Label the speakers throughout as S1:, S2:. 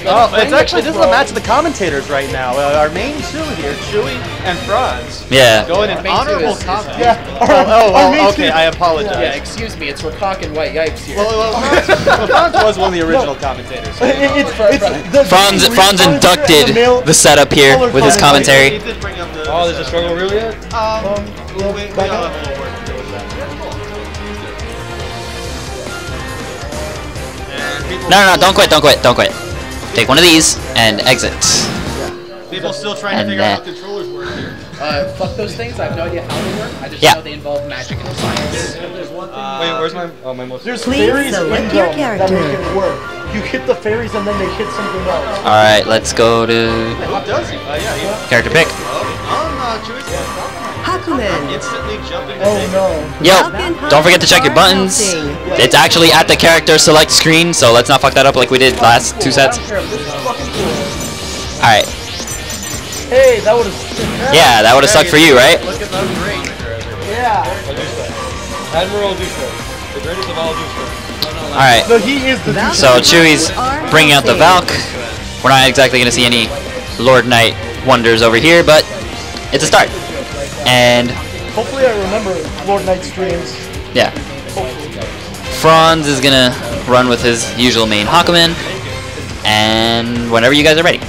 S1: Oh, it's actually, this is a match of the commentators right now. Our main two here, Chewie and Franz.
S2: Yeah.
S1: Going in honorable comment.
S3: Yeah.
S1: Okay, I apologize.
S4: Yeah, excuse me, it's roCOCK and White Yipes here.
S1: Well, Franz was one of the original commentators.
S2: Franz inducted the setup here with his commentary.
S1: Oh, there's a struggle reel yet? Wait, I'll have a little work to do with that.
S2: No, don't quit. Take one of these and exit.
S1: People still trying to figure out how controllers work here.
S4: Fuck those things, I have no idea how they work. I just know they involve magic and science.
S1: Wait, where's my most?
S3: There's fairies in them that make it work. You hit the fairies and then they hit something else.
S2: Alright, let's go to
S1: Who does it?
S2: character pick.
S5: Hakumen.
S1: Instantly jumping.
S3: Oh no.
S2: Yo, don't forget to check your buttons. It's actually at the character select screen, so let's not fuck that up like we did last 2 sets. Alright.
S3: Hey, that would have.
S2: Yeah, that would have sucked for you, right?
S1: Look at those rings.
S3: Yeah.
S1: Admiral Dusha. The greatest of all Dusha.
S2: Alright.
S3: So he is the.
S2: So Chewie's bringing out the Valk. We're not exactly going to see any Lord Knight wonders over here, but it's a start. And
S3: hopefully I remember Lord Knight streams.
S2: yeah. Franz is going to run with his usual main Hakumen. And whenever you guys are ready.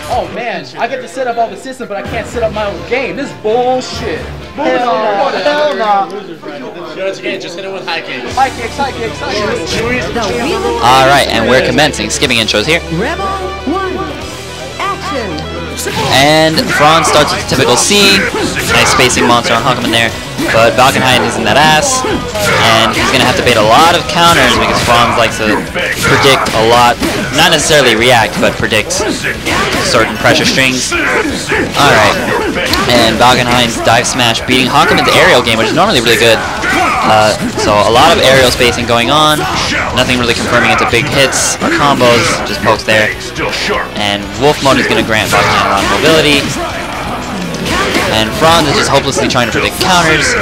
S4: Oh man, I get to set up all the systems, but I can't set up my own game. This is bullshit.
S3: Hell no.
S4: Just hit it with high kicks. High kicks.
S2: Alright, and we're commencing. Skipping intros here.
S5: Rebel 1. Action.
S2: And Franz starts with the typical C. Nice spacing monster on Hakumen there. But Valkenhayn is in that ass. And he's going to have to bait a lot of counters because Franz likes to predict a lot. Not necessarily react, but predict certain pressure strings. Alright. And Valkenhayn's dive smash beating Hakumen's aerial game, which is normally really good. So a lot of aerial spacing going on. Nothing really confirming into big hits or combos. Just pokes there. And Wolf mode is going to grant Valkenhayn a lot of mobility. And Franz is just hopelessly trying to predict counters.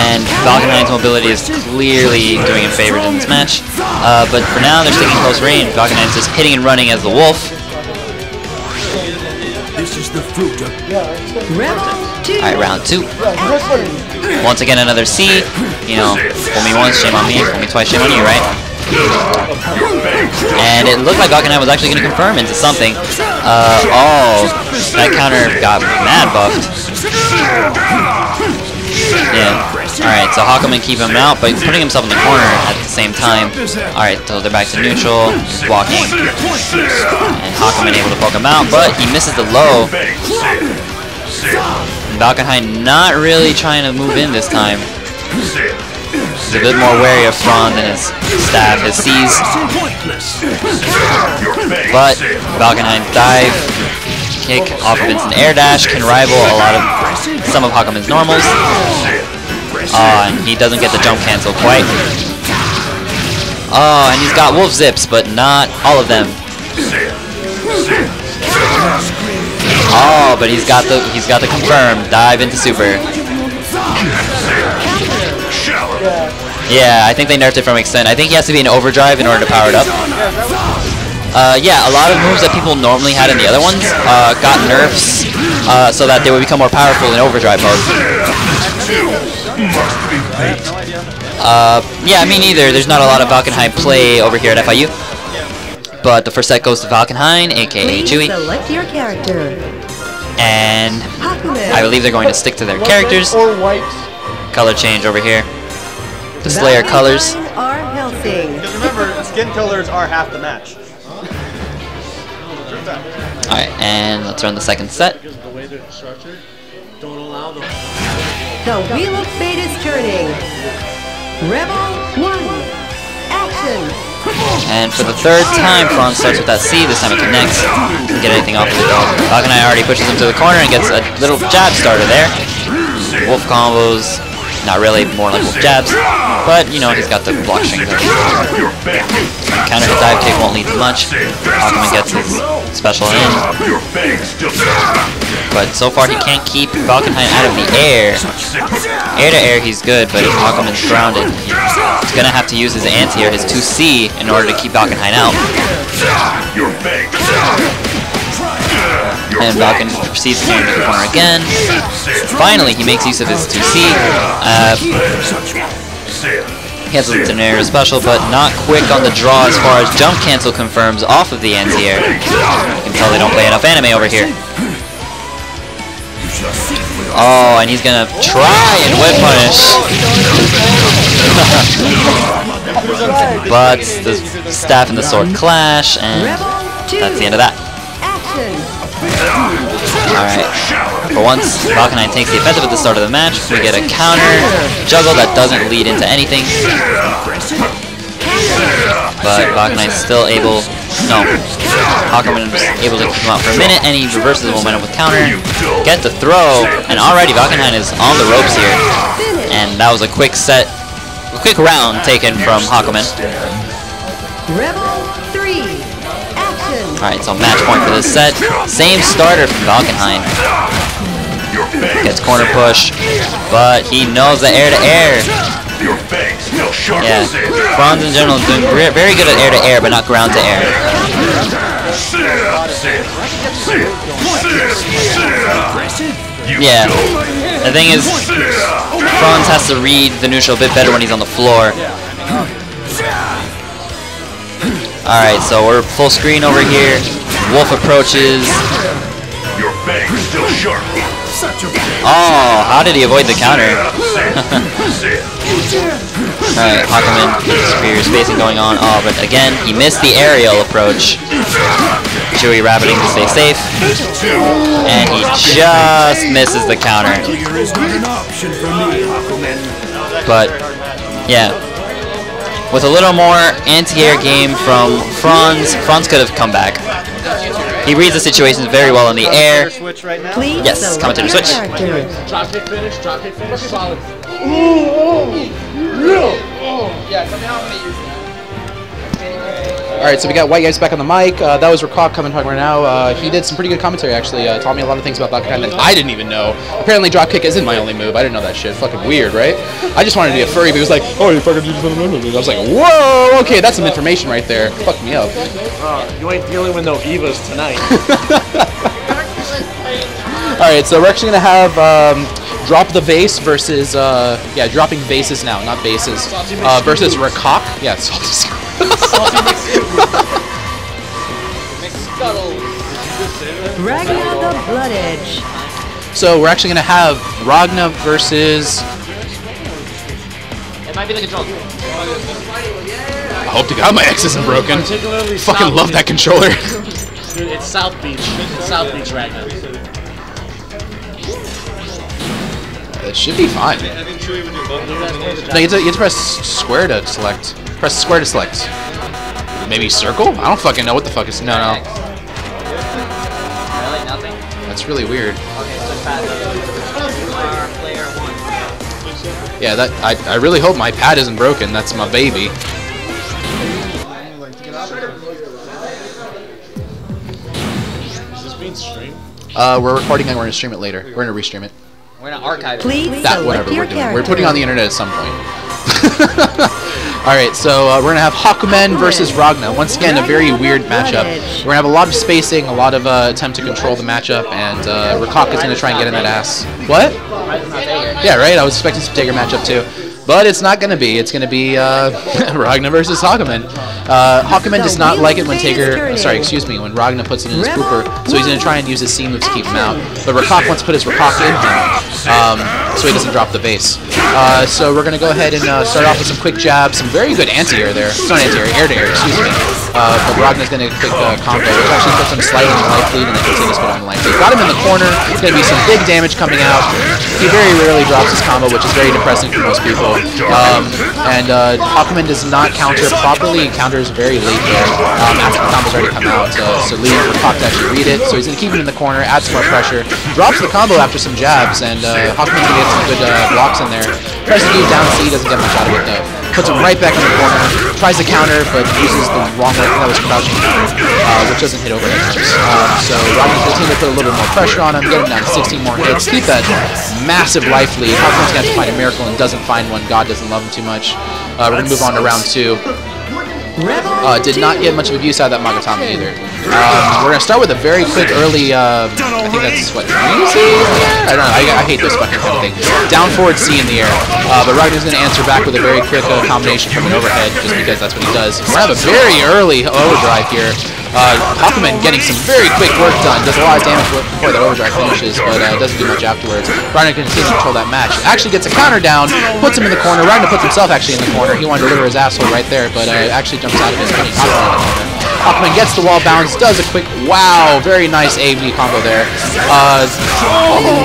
S2: And Valkenhayn's mobility is clearly doing him favors in this match. But for now, they're sticking close range. Valkenhayn's just hitting and running as the Wolf.
S6: This is the fruit of
S2: Alright, round 2. Once again, another C. You know, fool me once, shame on me. Fool me twice, shame on you, right? And it looked like Valkenhayn was actually going to confirm into something. Oh, that counter got mad buffed. Yeah. Alright, so Hakumen keep him out, but putting himself in the corner at the same time. Alright, so they're back to neutral. He's blocking. And Hakumen able to poke him out, but he misses the low. And Valkenhayn not really trying to move in this time. He's a bit more wary of Franz and his staff, his C's. But Valkenhayn's dive kick off of instant air dash can rival some of Hakumen's normals. And he doesn't get the jump cancel quite. Oh, and he's got wolf zips, but not all of them. Oh, but he's got the confirm dive into super. Yeah, I think they nerfed it from extent. I think he has to be in overdrive in order to power it up. Yeah, a lot of moves that people normally had in the other ones got nerfs so that they would become more powerful in overdrive mode. Yeah, me neither. There's not a lot of Valkenhayn play over here at FIU. But the first set goes to Valkenhayn, aka Chewie.
S5: Select your character.
S2: And I believe they're going to stick to their characters. Color change over here. The Slayer colors.
S1: Because remember, skin colors are half the match.
S2: Alright, and let's run the second set.
S5: The wheel of fate is turning. Rebel 1. Action.
S2: And for the third time, Franz starts with that C. This time it connects. Doesn't get anything off of it though. Valkenhayn already pushes him to the corner and gets a little jab starter there. Wolf combos. Not really, more like wolf jabs. But, you know, he's got the block strings. Counter hits dive kick won't lead to much. Hakumen gets his special in. But so far he can't keep Valkenhayn out of the air. Air to air he's good, but if Hakumen's grounded, he's going to have to use his anti-air, his 2C, in order to keep Valkenhayn out. And Valken proceeds to go into the corner again. Finally, he makes use of his 2C. He has an air special, but not quick on the draw as far as jump cancel confirms off of the anti-air. You can tell they don't play enough anime over here. Oh, and he's gonna try and whip punish. But the staff and the sword clash, and that's the end of that. Alright, for once, Valkenhayn takes the offensive at the start of the match. We get a counter juggle that doesn't lead into anything. But Valkenhayn's still able... No, Hakumen was able to keep him out for a minute, and he reverses the momentum with counter. Get the throw, and already Valkenhayn is on the ropes here. And that was a quick round taken from Hakumen. Alright, so match point for this set. Same starter from Valkenhayn. Gets corner push, but he knows the air to air. Yeah, Franz in general is doing very good at air to air, but not ground to air. Yeah, the thing is, Franz has to read the neutral a bit better when he's on the floor. Alright, so we're full screen over here. Wolf approaches. Oh, how did he avoid the counter? Alright, Hakumen, superior spacing going on. Oh, but again, he missed the aerial approach. Chewie rabbiting to stay safe. And he just misses the counter. But, yeah. With a little more anti-air game from Franz could have come back. He reads the situations very well in the air. Yes, commentator switch.
S4: Drop kick finish, solid. Yeah, tell me how I'm going to use that.
S6: Alright, so we got White Guys back on the mic. That was rokkaku coming right now. He did some pretty good commentary, actually. Taught me a lot of things about Valkenhayn that I didn't even know. Apparently, dropkick isn't my only move. I didn't know that shit. Fucking weird, right? I just wanted to be a furry, but he was like, oh, you fucking do something. I was like, whoa, okay, that's some information right there. Fucked me up.
S3: You ain't dealing with no Evas tonight.
S6: Alright, so we're actually going to have DropTheVase versus, dropping vases now, not bases, versus roCOCK. Yeah, salty.
S5: Ragna the Blood Edge.
S6: So we're actually going to have Ragna versus...
S2: It might be the controller.
S6: I hope to God my X isn't broken. Fucking love that controller.
S3: Dude, it's South Beach. It's South Beach Ragna.
S6: It should be fine. No, you have to press square to select. Press square to select. Maybe circle? I don't fucking know what the fuck is... No.
S2: Really? Nothing?
S6: That's really weird.
S2: Okay, so pad player 1.
S6: Yeah, that I really hope my pad isn't broken. That's my baby.
S3: Is this being streamed?
S6: We're recording and we're gonna stream it later. We're gonna restream it.
S2: We're gonna archive it.
S5: Please
S6: That whatever we're
S5: select
S6: doing.
S5: your
S6: We're putting it on the internet at some point. Alright, so we're gonna have Hakumen versus Ragna. Once again, a very weird matchup. We're gonna have a lot of spacing, a lot of attempt to control the matchup, and roCOCK is gonna try and get in that ass. What? Yeah, right. I was expecting some Taker matchup too. But it's not going to be. It's going to be Ragna versus Hakumen. Hakumen does not like it when when Ragna puts it in his pooper, so he's going to try and use his C move to keep him out. But roCOCK wants to put his roCOCK in him, so he doesn't drop the base. So we're going to go ahead and start off with some quick jabs, some very good anti-air there. It's not anti-air, air-to-air, excuse me. But Ragna's going to quick combo, which actually puts him slightly in the life lead, and then continues to put him in life lead. Got him in the corner. There's going to be some big damage coming out. He very rarely drops his combo, which is very depressing for most people. Hakumen does not counter properly. He counters very late there after the combo's already come out. So leave roCOCK to actually read it. So he's going to keep him in the corner, add some more pressure. Drops the combo after some jabs, and Hakumen's going to get some good blocks in there. Tries to do down C, doesn't get much out of it though. puts him right back in the corner, tries to counter, but uses the wrong way. That was crouching counter, which doesn't hit overhead jumps. So Ragna continues to put a little bit more pressure on him, get him down to 16 more hits, keep that massive life lead. Hakumen's going to have to find a miracle and doesn't find one. God doesn't love him too much. We're going to move on to round 2. Did not get much of abuse out of that Makoto either. We're going to start with a very quick early, I think that's what, easy? I don't know, I hate this fucking kind of thing. Down forward C in the air. But Ragna's going to answer back with a very quick combination from an overhead, just because that's what he does. We're going to have a very early overdrive here. Hakumen getting some very quick work done, does a lot of damage before the overdrive finishes, but doesn't do much afterwards. Ragna continues to control that match. Actually gets a counter down, puts him in the corner. Ragna puts himself actually in the corner. He wanted to deliver his asshole right there, but actually jumps out of it, putting Hakumen in the corner. Hakumen gets the wall bounce, does a quick, wow, very nice A-B combo there.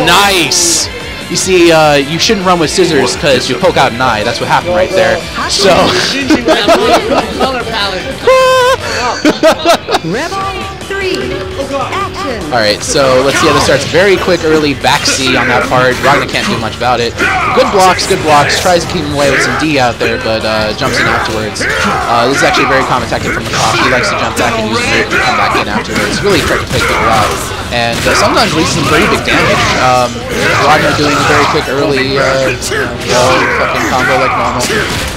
S6: Nice! You see, you shouldn't run with scissors because you poke out an eye. That's what happened right there. So.
S4: Color palette.
S5: Rebel 3. Action.
S6: Alright, so let's see how this starts. Very quick early back C on that part. Ragna can't do much about it. Good blocks, good blocks. Tries to keep him away with some D out there, but jumps in afterwards. This is actually a very common tactic from Makoto. He likes to jump back and use it to come back in afterwards. Really try to pick people out. And sometimes releases some pretty big damage. Ragna doing a very quick early fucking combo like normal.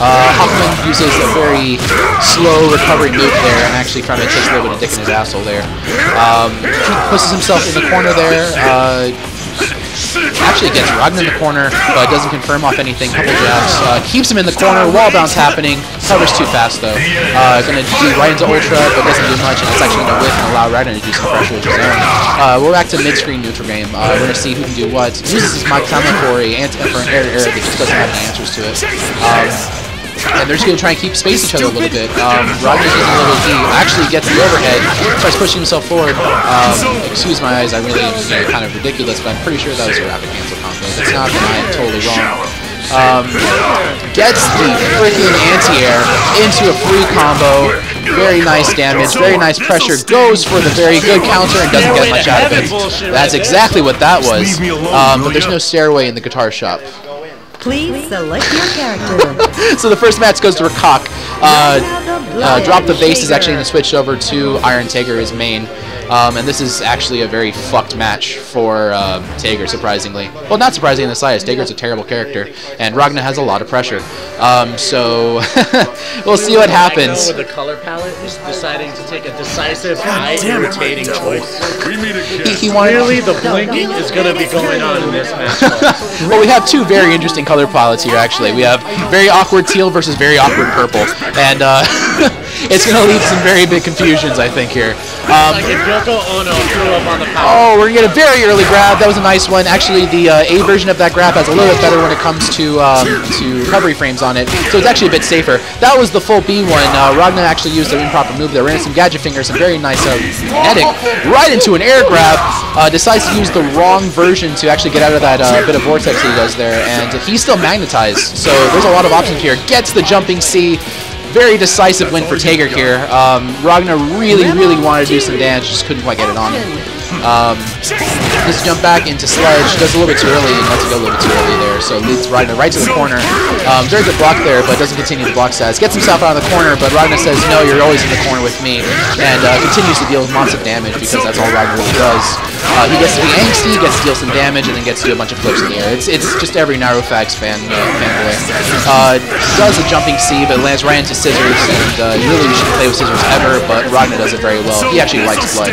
S6: Hakumen uses a very slow recovery move there, and actually from it takes a little bit of dick in his asshole there. Pushes himself in the corner there. Actually gets Ragna in the corner, but doesn't confirm off anything. Couple jabs. Keeps him in the corner. Wall bounce happening. Covers too fast though. Gonna do right into Ultra, but doesn't do much, and it's actually gonna whiff and allow Ragna to do some pressure with his own. We're back to mid-screen neutral game. We're gonna see who can do what. Uses his Makoto for an air that just doesn't have any answers to it. And they're just going to try and keep space each other a little bit. Ragna's using a little D, actually gets the overhead, starts pushing himself forward. Excuse my eyes, I really am kind of ridiculous, but I'm pretty sure that was a rapid cancel combo. If it's not, then I am totally wrong. Gets the freaking anti-air into a free combo. Very nice damage, very nice pressure. Goes for the very good counter and doesn't get much out of it. That's exactly what that was. But there's no stairway in the guitar shop.
S5: Please select your character.
S6: So the first match goes to roCOCK. DropTheVase is actually going to switch over to Iron Tager, his main. And this is actually a very fucked match for Tager, surprisingly. Well, not surprising in the slightest. Tager's a terrible character, and Ragna has a lot of pressure. So we'll see what happens.
S7: With the color palette is deciding to take a decisive, eye-irritating choice.
S6: He wanted.
S7: Clearly, the blinking is going to be going on in this match.
S6: Well, we have two very interesting color palettes here, actually. We have very awkward teal versus very awkward purple, and it's going to lead to some very big confusions, I think, here. Oh, we're going to get a very early grab. That was a nice one. Actually, the A version of that grab has a little bit better when it comes to recovery frames on it, so it's actually a bit safer. That was the full B one. Ragna actually used an improper move there. Ran some gadget fingers, some very nice kinetic, right into an air grab. Decides to use the wrong version to actually get out of that bit of vortex he does there, and he's still magnetized, so there's a lot of options here. Gets the jumping C. Very decisive win for Tager here. Ragna really wanted to do some damage, just couldn't quite get it on him. Just jump back into Sledge, does a little bit too early, and lets it go a little bit too early there, so leads Ragna right to the corner. Very good block there, but doesn't continue the block stats. Gets himself out of the corner, but Ragna says, no, you're always in the corner with me, and continues to deal lots of damage, because that's all Ragna really does. He gets to be angsty, gets to deal some damage, and then gets to do a bunch of flips in the air. It's just every NaruFags fanboy. Does a jumping C, but lands right into scissors, and really shouldn't play with scissors ever, but Ragna does it very well. He actually likes blood.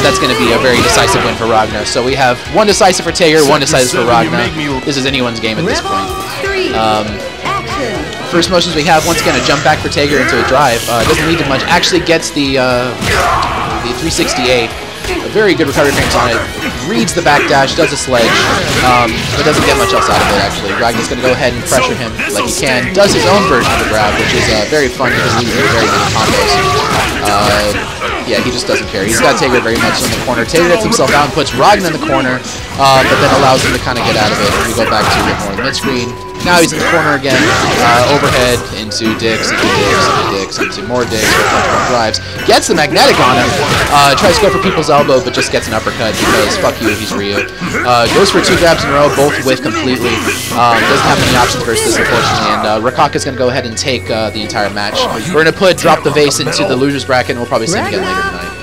S6: That's going to be a very decisive win for Ragna. So we have one decisive for Tager, one decisive for Ragna. This is anyone's game at this point. First motions we have, once again, a jump back for Tager into a drive. Doesn't need to much. Actually gets the 360A. A very good recovery frames on it. Reads the backdash, does a sledge, but doesn't get much else out of it, actually. Ragna's going to go ahead and pressure him like he can. Does his own version of the grab, which is very fun because he uses very many combos. Yeah, he just doesn't care. He's got Tager very much in the corner. Tager gets himself out and puts Ragna in the corner, but then allows him to kind of get out of it. And we go back to a bit more of the mid-screen. Now he's in the corner again. Overhead into dicks, into dicks, into dicks, into more dicks, more drives. Gets the magnetic on him. Tries to go for people's elbow, but just gets an uppercut because fuck you, he's Ryu. Goes for 2 grabs in a row, both whiff completely. Doesn't have many options versus this, unfortunately. And roCOCK is going to go ahead and take the entire match. We're going to put DropTheVase into the losers bracket, and we'll probably see him again later tonight.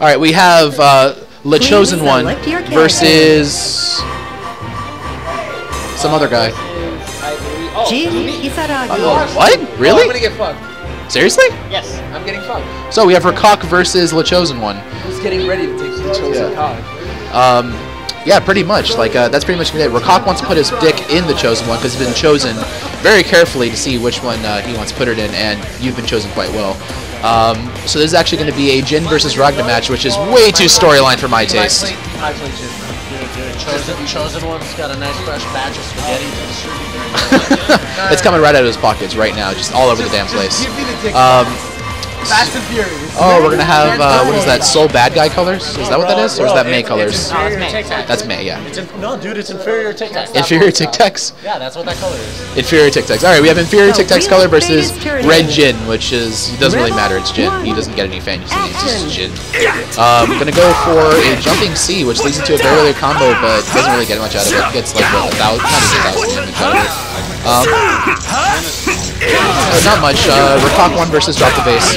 S6: All right, we have Le Chosen One versus some other guy. What? Really?
S7: I'm gonna get fucked.
S6: Seriously?
S7: Yes, I'm getting fucked.
S6: So we have rokkaku versus Le Chosen One.
S7: Who's getting ready to take the chosen cog?
S6: Yeah, pretty much. Like that's pretty much it. rokkaku wants to put his dick in the Chosen One because he's been chosen very carefully to see which one he wants to put it in, and you've been chosen quite well. So this is actually going to be a Jin versus Ragna match, which is way too storyline for my taste.
S7: I play Jin. The chosen one's got a nice fresh batch of spaghetti to distribute.
S6: It's coming right out of his pockets right now, just all over the damn place.
S7: Fast and Furious.
S6: Oh, we're gonna have what is that? Soul bad guy colors? Is that what that is, or is that May colors? That's May, yeah.
S7: No, dude, it's inferior Tic Tacs.
S6: Inferior Tic Tacs.
S7: Yeah, that's what that color is.
S6: Inferior Tic Tacs. All right, we have inferior Tic Tacs color versus red Jin, which is doesn't really matter. It's Jin. He doesn't get any fan. It's just Jin. Gonna go for a jumping C, which leads into a very early combo, but doesn't really get much out of it. Gets like what, 1,000, not even 1,000 damage out of it. Not much. rokkaku 1 versus DropTheVase.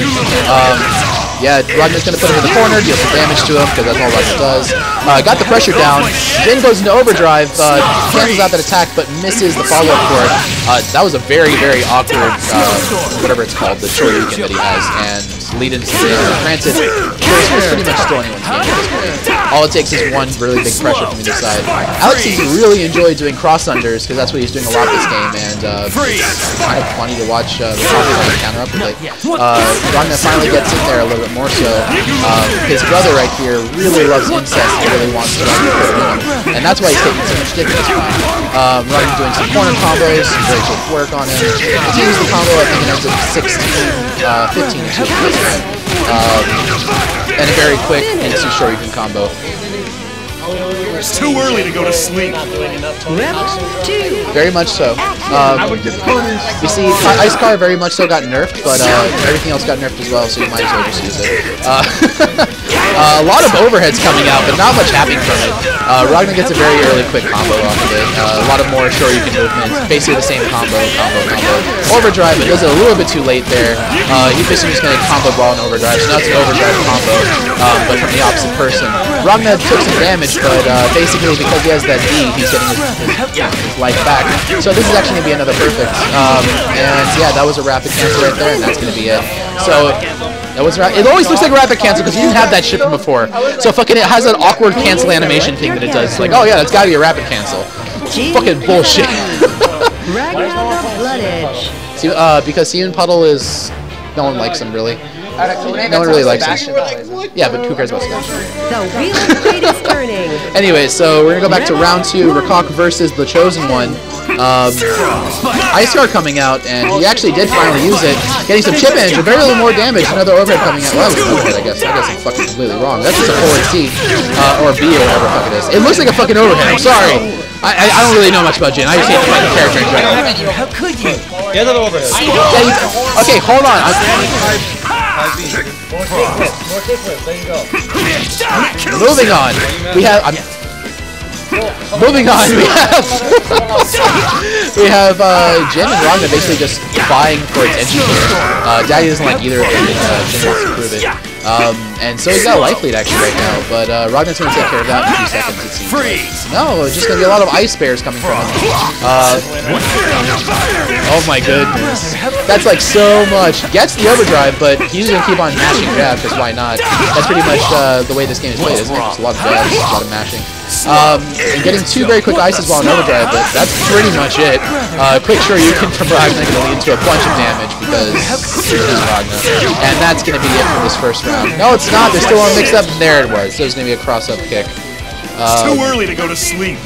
S6: Yeah, Ragna's going to put him in the corner, deal some damage to him, because that's all Ragna does. Got the pressure down. Jin goes into overdrive, cancels out that attack, but misses the follow-up for it. That was a very, very awkward, whatever it's called, the Shoryuken that he has, and lead into the granted, it's pretty much still anyone's game at this point. All it takes is one really big pressure from either side. Alex seems to really enjoy doing cross-unders, because that's what he's doing a lot this game, and it's kind of funny to watch the counter up with it. Ragna finally gets in there a little bit more so. His brother right here really loves incest and really wants to put it in him, and that's why he's taking so much dick at this point. Ragna's doing some corner combos, some very good work on him. Continues the combo, I think it ends up 16, 15 to 2. And a very quick into Shoryuken combo.
S8: It's too early to go to sleep.
S6: Very much so. You see, Ice Car very much so got nerfed, but everything else got nerfed as well, so you might as well just use it. A lot of overheads coming out, but not much happening from it. Ragna gets a very early quick combo off of it. A lot of more Shoryuken movements, basically the same combo. Overdrive, but does it a little bit too late there. He basically just going to combo ball and overdrive, so now it's an overdrive combo, but from the opposite person. Ragna took some damage, but basically because he has that D, he's getting his life back. So this is actually going to be another perfect. And yeah, that was a rapid cancel right there, and that's going to be it. So that was it always looks like a rapid cancel because you didn't have that shit from before. So fucking it has an awkward cancel animation thing that it does. It's like, oh yeah, that's got to be a rapid cancel. Fucking bullshit. See, because Seaman Puddle is no one likes him really. No one really likes him. Yeah, but who cares about Smash?
S5: The wheel of fate is turning.
S6: Anyway, so we're gonna go back to round 2. rokkaku versus the Chosen One. Ice Guard coming out, and he actually did finally use it, getting some chip damage, but very little more damage. Another overhead coming out. Well, that was an overhead, I guess. I guess I'm fucking completely wrong. That's just a forward C, or B, or whatever the fuck it is. It looks like a fucking overhead. I'm sorry. I don't really know much about Jin. I just hate the fucking character in general.
S1: How could you? Yeah, another overhead.
S6: Yeah, okay, hold on.
S7: More kickflips, there you go.
S6: Moving on. Moving on, we have Jin and Ragna basically just vying for attention here. Daddy doesn't like either of them, and Jin wants to prove it. And so he's got a life lead actually right now, but Ragna's going to take care of that in a few seconds, it seems like. No, it's just going to be a lot of ice bears coming from him. Oh my goodness. That's like so much. Gets the overdrive, but he's going to keep on mashing jab, because why not? That's pretty much the way this game is played, isn't it? Just a lot of jabs, a lot of mashing. And getting 2 very quick ices while in overdrive, but that's pretty much it. Quick Shoryuken from Ragna going to lead into a bunch of damage because it is Ragna. And that's going to be it for this first round. No, it's not. They're still on mix up. There it was. So there's going to be a cross-up kick.
S8: It's too early to go to sleep.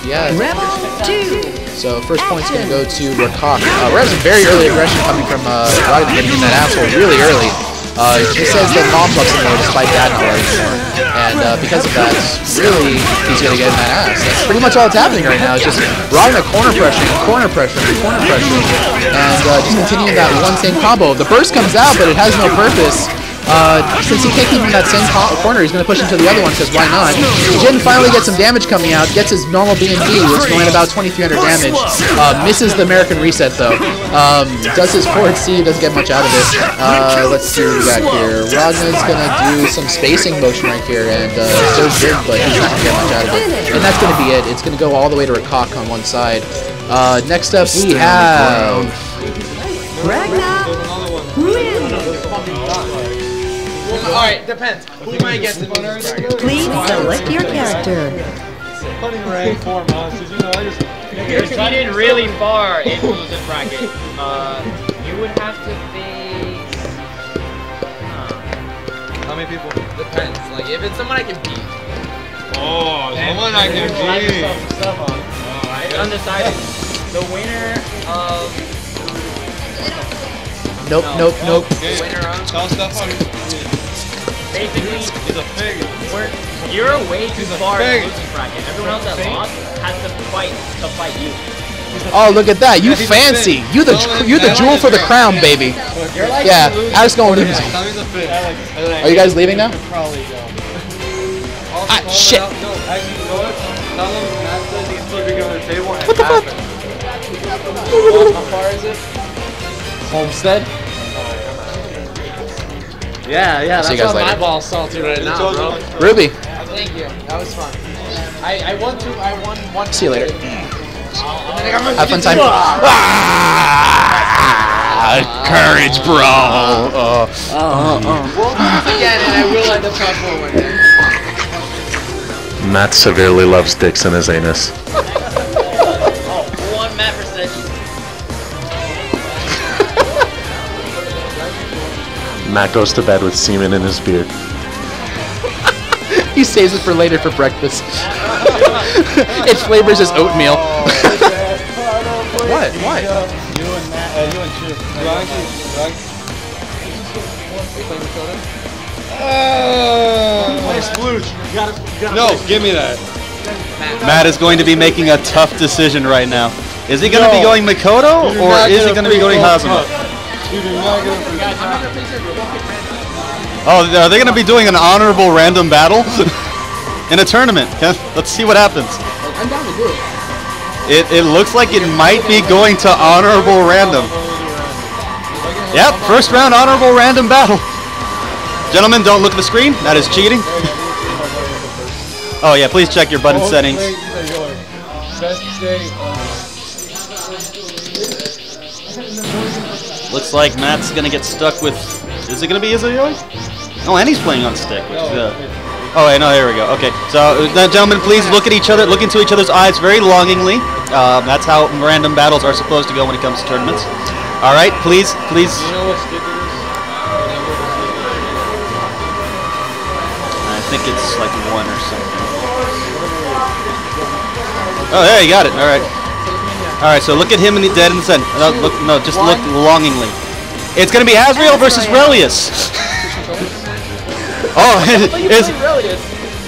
S6: Yeah.
S5: Rebel 2.
S6: So first point's going to go to rokkaku. We're having some very early aggression coming from Ragna, getting in that asshole really early. He says that Mom loves him more despite Dad not loving him more. And because of that, really, he's going to get in that ass. That's pretty much all that's happening right now. It's just Ragna corner pressuring, corner pressuring, corner pressuring, and just continuing that one same combo. The burst comes out, but it has no purpose. Since he can't keep him in that same corner, he's going to push him to the other one, because why not? Jin finally gets some damage coming out, gets his normal B&B, which is going about 2,300 damage. Misses the American Reset, though. Does his forward C, doesn't get much out of it. Let's see what we got here. Ragna's going to do some spacing motion right here, and so Jin, but he's not going to get much out of it. And that's going to be it. It's going to go all the way to roCOCK on one side. Next up, we have...
S5: Ragna wins.
S4: Alright, depends. Who am I against in this bracket?
S5: Please select your character.
S9: You're seated really far in the bracket. You would have to face...
S4: How many people? Depends. Like, if it's someone I can beat.
S10: Oh, someone I can beat.
S9: Alright, undecided. The winner of...
S6: Nope.
S9: The winner of...
S10: Tell Stefan.
S9: Basically,
S10: He's a pig.
S9: You're way too far in the losing bracket. Everyone else that lost has to fight you.
S6: Oh, look at that! You fancy! You the jewel for the crown, baby. Yeah, Alex going to lose. Are you guys leaving now? Ah, shit! What the fuck?
S4: How far is it?
S6: Homestead.
S4: Yeah,
S6: See you
S4: that's
S6: guys
S4: why
S6: later.
S4: my ball's salty right now, bro.
S6: Ruby.
S4: Thank you. That was fun. I won one.
S6: See you later.
S4: Have
S6: Have fun time. Courage, bro.
S4: We'll do this again, and I will end up top 4 one day.
S11: Matt severely loves dicks in his anus.
S9: One Matt percent.
S11: Matt goes to bed with semen in his beard.
S6: He saves it for later for breakfast. It flavors his oatmeal. What? Why?
S10: You and Matt, you and Chewie. No, give me that.
S1: Matt is going to be making a tough decision right now. Is he going to be going Makoto, or is he going to be going Hazuma? Oh, are they going to be doing an honorable random battle in a tournament? Let's see what happens.
S4: I'm down to do it.
S1: It looks like it might be going to honorable random. Yep, first round honorable random battle. Gentlemen, don't look at the screen. That is cheating. Oh yeah, please check your button settings. Looks like Matt's gonna get stuck with. Is it gonna be Azrael? Oh, and he's playing on stick, which is oh wait, no, there we go. Okay, so gentlemen, please look at each other, look into each other's eyes very longingly. That's how random battles are supposed to go when it comes to tournaments. All right, please.
S10: You know what stick it is?
S1: I think it's like 1 or something. Oh, there you got it. All right. All right. So look at him in the dead in the center. No, just look longingly. It's gonna be Azrael versus Relius. Oh, it's.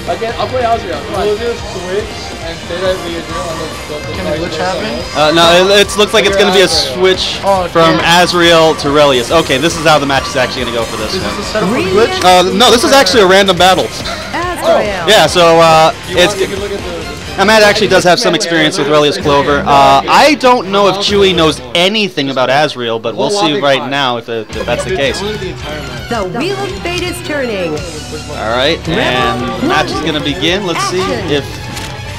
S4: Again, I'll play Azrael.
S3: Can a glitch happen?
S1: No, it looks like it's gonna be a switch from Azrael to Relius. Okay, this is how the match is actually gonna go for this one.
S3: Set up for glitch?
S1: No, this is actually a random battle.
S5: Azrael.
S1: Yeah, so it's. Matt actually does have some experience with Relius Clover. I don't know if Chewie knows anything about Azrael, but we'll see right now if that's the case.
S5: The Wheel of Fate is turning.
S1: All right, and the match is going to begin. Let's see if...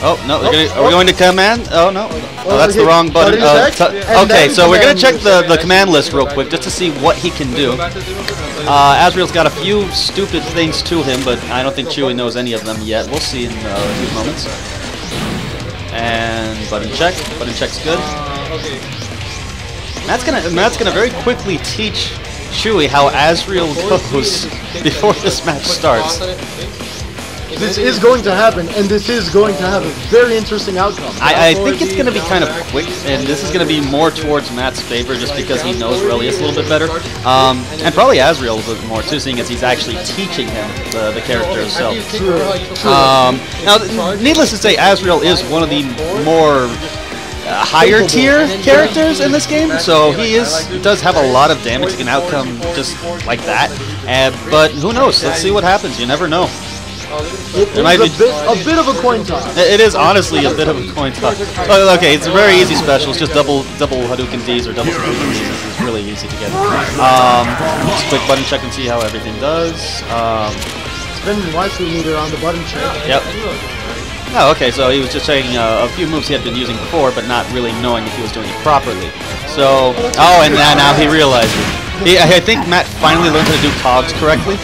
S1: Oh, no, are we going to command? Oh, no. Oh, that's the wrong button. Okay, so we're going to check the command list real quick just to see what he can do. Azrael's got a few stupid things to him, but I don't think Chewie knows any of them yet. We'll see in a few moments. And button check. Button check's good. Matt's gonna very quickly teach Chewie how Azrael goes before this match starts.
S3: This is going to happen, and this is going to have a very interesting outcome.
S1: I think it's going to be kind of quick, and this is going to be more towards Matt's favor just because he knows Relius a little bit better. And probably Azrael a little bit more too, seeing as he's actually teaching him the character himself. Now, needless to say, Azrael is one of the more higher tier characters in this game, so he does have a lot of damage that can outcome just like that. But who knows? Let's see what happens. You never know.
S3: It might be a bit of a coin toss.
S1: It is honestly a bit of a coin toss. Okay, it's a very easy special. It's just double Hadouken Ds or double Hadouken Ds. It's really easy to get. Just quick button check and see how everything does.
S3: Spin waifu meter on the button check.
S1: Yep. Oh, okay, so he was just checking a few moves he had been using before, but not really knowing if he was doing it properly. So, and now he realized it. I think Matt finally learned how to do cogs correctly.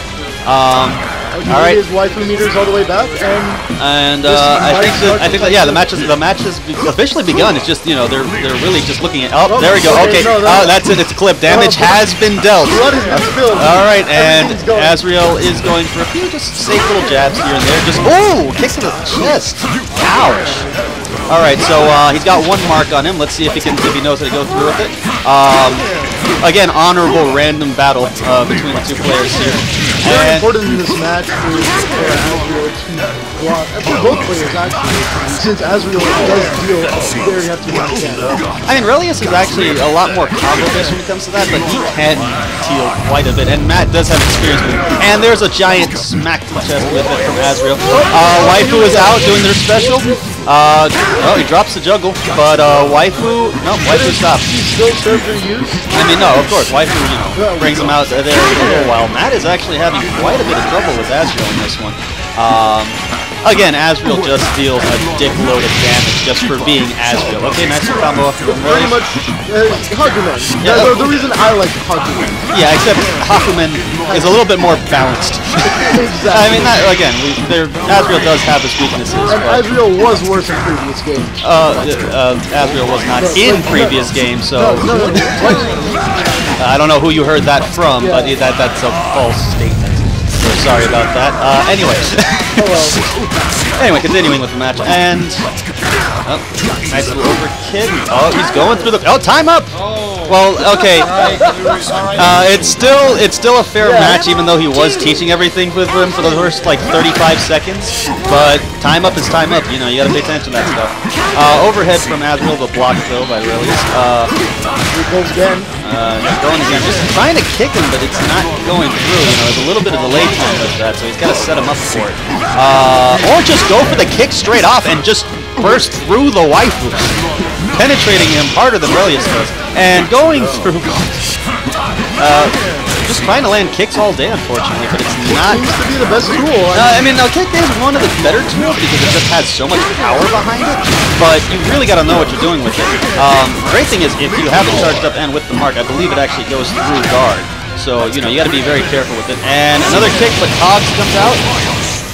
S1: All right.
S3: His waifu meters all the way back,
S1: and I think that yeah, the match has officially begun. It's just they're really just looking at. Oh, there we go. Okay, that's it. It's a clip. Damage has been dealt. All right, and Azrael is going for a few just safe little jabs here and there. Just kick to the chest. Ouch. All right, so he's got one mark on him. Let's see if he knows how to go through with it. Again, honorable random battle between the two players here.
S3: Very important in this match for Azrael to block, for both players actually, since Azrael does deal a very hefty amount of damage.
S1: I mean, Relius is actually a lot more combo-based when it comes to that, but he can deal quite a bit, and Matt does have experience with it. And there's a giant smack to the chest with it from Azrael. Waifu is out doing their special. He drops the juggle, but waifu stops.
S3: She still serves her use?
S1: I mean, no, of course, waifu, brings him out there for a little while. Matt is actually having quite a bit of trouble with Azrael in this one. Again, Azrael just deals a dickload of damage just for being Azrael. Okay, next combo.
S3: Very much Hakumen. Yeah, the reason I like Hakumen.
S1: Yeah, except Hakumen is a little bit more balanced.
S3: Exactly.
S1: I mean, again, Azrael does have his weaknesses.
S3: And Azrael was worse in previous games.
S1: Azrael was not in previous games, so I don't know who you heard that from, but that's a false statement. So sorry about that. Anyway, continuing with the match, and nice little overkick. Oh, he's going through the. Oh, time up. Well, okay. It's still a fair match, even though he was teaching everything with him for the first like 35 seconds. But time up is time up. You gotta pay attention to that stuff. Overhead from Azrael, the block though by Relius.
S3: Here goes again.
S1: Going again, just trying to kick him, but it's not going through. There's a little bit of delay time with that, so he's got to set him up for it. Or just go for the kick straight off and just burst through the waifu, penetrating him harder than Relius does, and going through. Just trying to land kicks all day, unfortunately, but it's not.
S3: It seems to be the best tool.
S1: I mean, kick is one of the better tools because it just has so much power behind it, but you really got to know what you're doing with it. Great thing is, if you have it charged up and with the mark, I believe it actually goes through guard. So, you got to be very careful with it. And another kick, but Cogs comes out.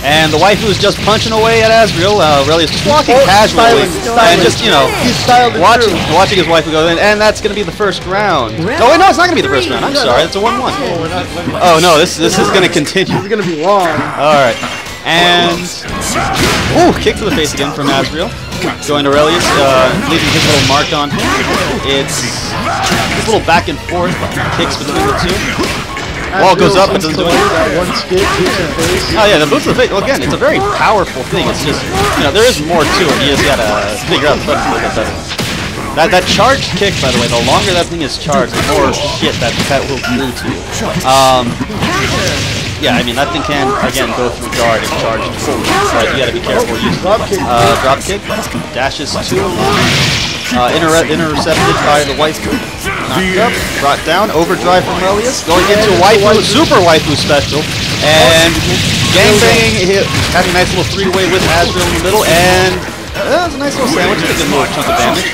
S1: And the waifu is just punching away at Azrael. Relius just walking casually and just, watching his waifu go in. And that's going to be the first round. Oh, wait, no, it's not going to be the first round. I'm sorry. It's a 1-1. Oh, no, this is going to continue.
S3: This is going to be long.
S1: All right. And, kick to the face again from Azrael. Going to Relius, leaving his little mark on him. It's this little back and forth kicks between the two. Wall goes up, but doesn't do anything. Oh yeah, the boots to the face. Well, again, it's a very powerful thing. It's just, there is more to it. You just gotta figure out the button a little bit better. That charged kick, by the way, the longer that thing is charged, the more shit that will do to you. Yeah, I mean, that thing can, again, go through guard and charge full, but you gotta be careful using drop kick, dashes to intercepted by the waifu, knocked up, brought down, overdrive from Relius, going into waifu, super waifu special, and gangbanging, having a nice little three-way with Azrael in the middle, and that was a nice little sandwich, a good little chunk of damage.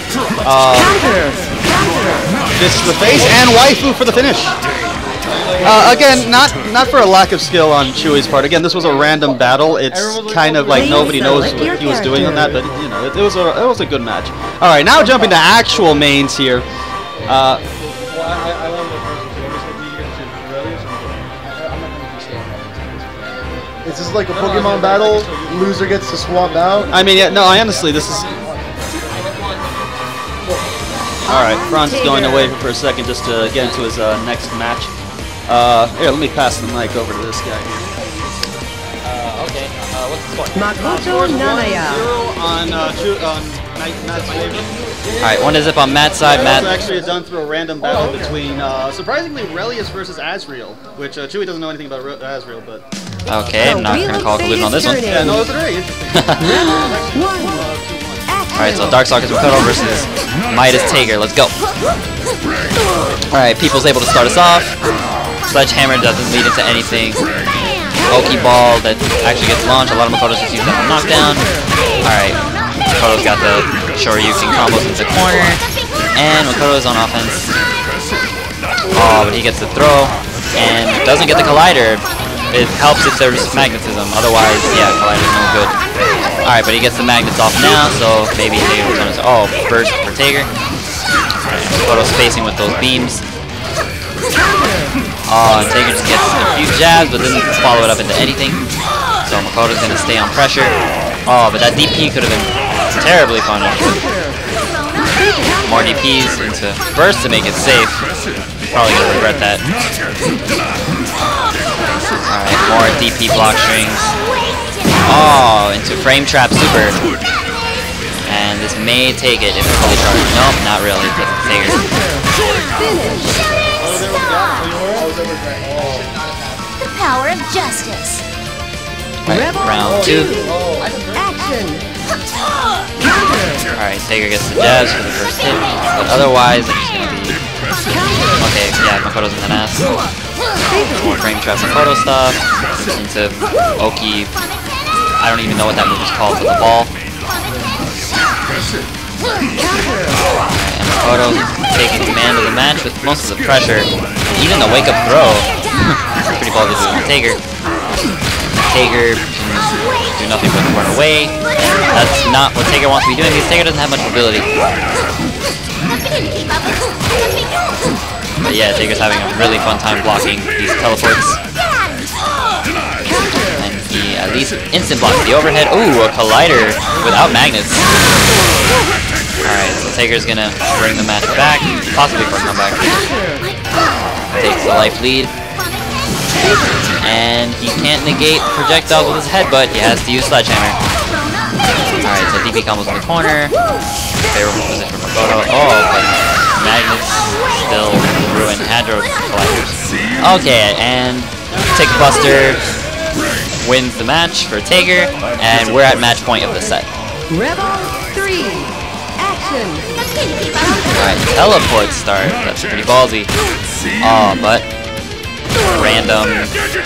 S1: This is the face, and waifu for the finish. Again, not for a lack of skill on Chewie's part. Again, this was a random battle. It's kind of like nobody knows what he was doing on that, but it was a good match. All right, now jumping to actual mains here.
S3: Is this like a Pokemon battle? Loser gets to swap out?
S1: I mean, yeah, no, I honestly, this is... Alright, Franz is going away for a second just to get into his next match. Here, let me pass the mic over to this guy here.
S2: Okay, what's the score?
S5: Makoto Nanaya.
S1: On Matt's favor.
S2: Alright, 1-0 on Matt's side. Matt
S1: Actually is done through a random battle between, surprisingly, Relius versus Azrael, which Chewie doesn't know anything about Azrael, but...
S2: Okay, I'm not going to call a collision on this one.
S1: Yeah, no, it's very interesting.
S2: Alright, so Darkstalker's Makoto versus Midas Tager. Let's go. Alright, People's able to start us off. Sledgehammer doesn't lead into anything. Oki Ball that actually gets launched. A lot of Makotos just use that for knockdown. Alright, Makoto's got the Shoryuken combos into the corner. And Makoto's on offense. Oh, but he gets the throw. And doesn't get the Collider. It helps if there's magnetism. Otherwise, yeah, Collider's no good. Alright, but he gets the magnets off now, so maybe Tager was on his... Oh, burst for Tager. Alright, Makoto spacing with those beams. Oh, and Tager just gets a few jabs, but doesn't follow it up into anything. So Makoto's going to stay on pressure. Oh, but that DP could have been terribly punished. More DPs into burst to make it safe. Probably going to regret that. Alright, more DP block strings. Oh, into frame trap super. And this may take it if it's fully charged. Nope, not really. That's Tager.
S12: The power of justice.
S2: Alright, round 2.
S5: Action.
S2: Alright, Tager gets the jabs for the first hit. But otherwise, it's just gonna be... Okay, yeah, Makoto's in the ass. Frame trap Makoto stuff. Into Oki. I don't even know what that move is called, but the ball. And Makoto taking command of the match with most of the pressure. Even the wake up throw. That's pretty ballsy to do on Tager. Tager can do nothing but run away. That's not what Tager wants to be doing because Tager doesn't have much mobility. But yeah, Tager's having a really fun time blocking these teleports. And he at least instant blocks the overhead. Ooh, a Collider without magnets. Alright, so Tager's gonna bring the match back, possibly for a comeback. Takes the life lead. And he can't negate projectiles with his headbutt, he has to use Sledgehammer. Alright, so DP combos in the corner. Favorable position for Makoto. Oh, but magnets still ruin Hadro Colliders. Okay, and Tick Buster wins the match for Tager, and we're at match point of the set.
S5: Rebel 3. Action.
S2: Alright, teleport start. That's pretty ballsy. Oh, but random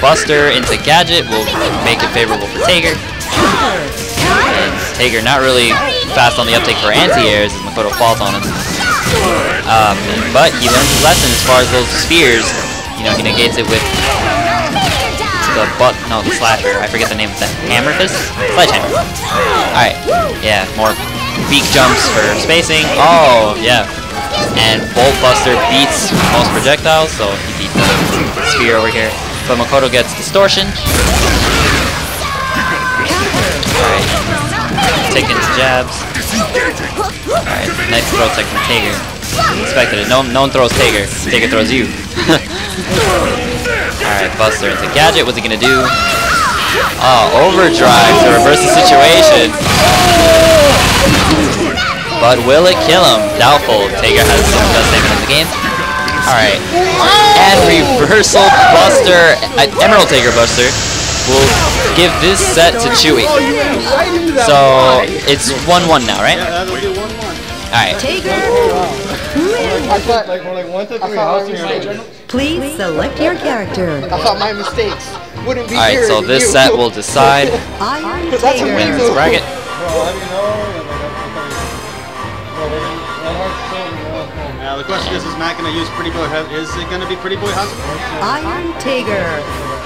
S2: Buster into Gadget will make it favorable for Tager. And Tager not really fast on the uptake for anti-airs as Makoto falls on him. But he learns his lesson as far as those spheres. You know, he negates it with the slasher. I forget the name of that. Hammer fist? Sledgehammer. Alright. Yeah, more beak jumps for spacing. Oh, yeah. And Bolt Buster beats most projectiles, so he beat the sphere over here. But Makoto gets distortion. Alright. Taking his jabs. Alright, nice throw tech from Tager. Expected it. No one throws Tager. Tager throws you. Alright, Buster into Gadget. What's he gonna do? Oh, Overdrive to reverse the situation. But will it kill him? Doubtful. Tager has some best saving in the game. Alright. And Reversal Buster. Emerald Tager Buster will give this set to Chewie. So it's 1-1 now, right?
S10: Yeah, that'll be 1-1.
S2: Alright.
S5: Please select your character.
S13: I thought my mistakes wouldn't be
S2: Alright, so this set will decide who wins this bracket.
S1: Now the question is Matt going to use Pretty Boy? Is it going to be Pretty Boy Hakumen?
S5: Iron Tager.